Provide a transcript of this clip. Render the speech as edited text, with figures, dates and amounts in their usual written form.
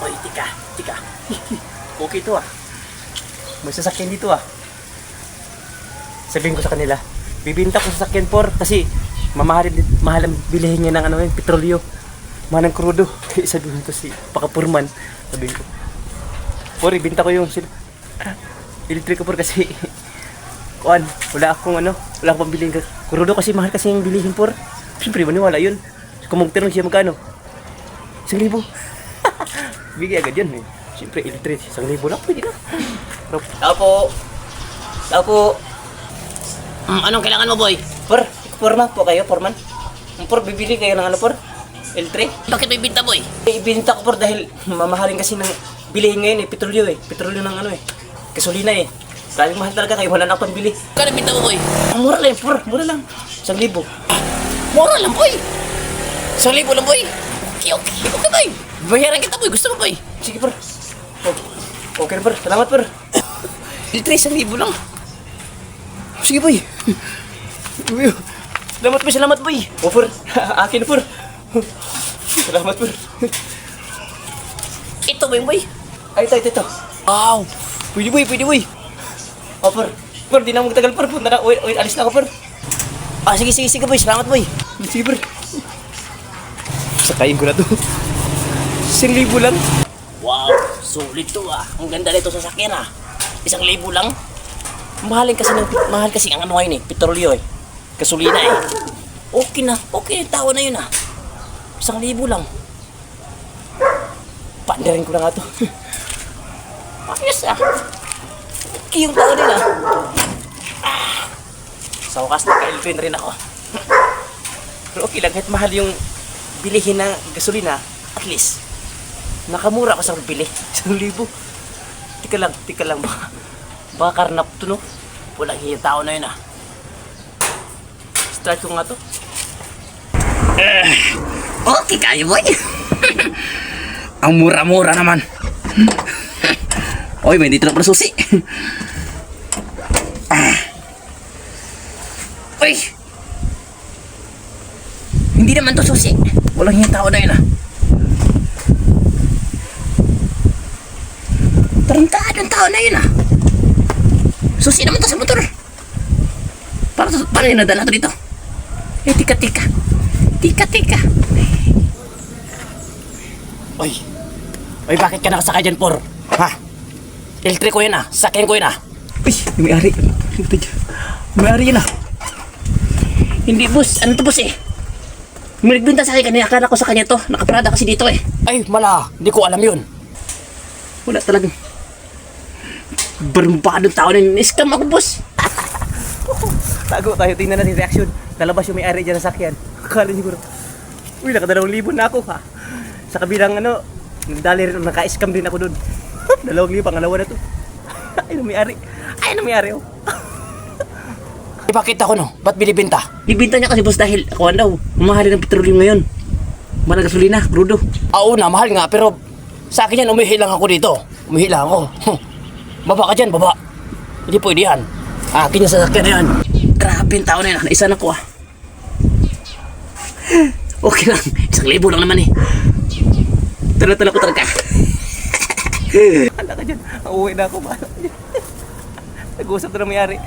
Oy, tika. Okay to ah. May sasakyan dito ah. Sabihin ko sa kanila, bibinta ko sa sasakyan por kasi mahal ang bilihin niya ng petrolyo. Mahal ng krudo. Kaya sabihin ko si Pakapurman, sabihin ko, por, ibinta ko yung electric por kasi wala akong pambilhin krudo kasi mahal kasi yung bilihin por. Siyempre maniwala yun. Kung magtanong siya magkano, 1,000. Bigay agad yun eh. Siyempre electric, 1,000 lang pwede na. Tao po. Anong kailangan mo, boy? Porman po kayo, porman. Por, bibili kayo ng por? L3? Bakit may binta, boy? Ibinta ko por dahil mamahalin kasi ng bilihin ngayon petrolyo Petrolyo ng gasolina Saling mahal talaga kayo, wala na akong pambili. Kano binta mo, boy? Mura lang, por. Mura lang. 1,000. Mura lang, boy. 1,000 lang, boy. Okay, boy. Bayaran kita, boy. Gusto mo, boy? Sige, por. Okay, por. Salamat, por. L3, 1,000 lang. Sige, boy. Salamat, boy. Por. Akin, por. Salamat, por. Ito ba yung boy? Ay, ito. Wow. Pwede, boy. Por, di na magtagal, por. Punta na, alis na ako, por. Sige, boy. Salamat, boy. Sige, por. Sakayin ko na to. 1,000 lang. Wow, sulit to ah. Ang ganda nito sa sakyan ah. 1,000 lang. Mahal kasi ang ngayon petrolyo gasolina Okay na, tao na yun ah. 1,000 lang. Pandarin ko na nga to. Ayos ah. Okay yung tao nila. Sa wakas naka-elpin rin ako. Pero okay lang, kahit mahal yung bilihin ng gasolina, at least nakamura ako sa bili. 1,000. Tika lang. Baka karnap to, no? Walang hiyang tao na yun ah. Start ko nga to. Okay kayo, boy. Ang mura-mura naman. Oy, may dito na pala susi. Uy! Hindi naman to susi. Walang hiyang tao na yun ah. Tarantadang tao na yun ah. Susi naman to sa motor. Paano yun nadala to dito? Tika. Oy, bakit ka nakasakay dyan, por? Ha? Electric ko yun ah. Sakyan ko yun ah. Uy, may-ari. May-ari yun ah. Hindi, boss. Ano to, boss eh? May nagbinta sa akin kanina. Akala ko sa kanya to. Nakaparada kasi dito eh. Ay, mala. Hindi ko alam yun. Wala talagang barumpadong tao na yun. Scam ako, boss. Tago tayo. Tingnan natin reaction. Lalabas yung may-ari dyan na sakyan. Akala siguro, uy, naka-2,000 na ako ha. Sa kabilang dali rin, naka-scam din ako dun. 2,000, pangalawa na to. Ayun ang may-ari oh. Bakit ako no? Ba't binibenta? Bibinta niya kasi, boss, dahil ako daw, mamahalin ng petrolyo ngayon. Mahal na gasolina, crudo. Oo na, mahal nga, pero sa akin yan, umihi lang ako dito. Baba ka dyan, baba. Hindi pwede yan. Akin yung sasakyan na yan. Grabe yung tao na yan, naisan ako ah. Okay lang, 1,000 lang naman eh. Tala ko talaga. Hala ka dyan, uuwi na ako. Nag-uusap na may-ari.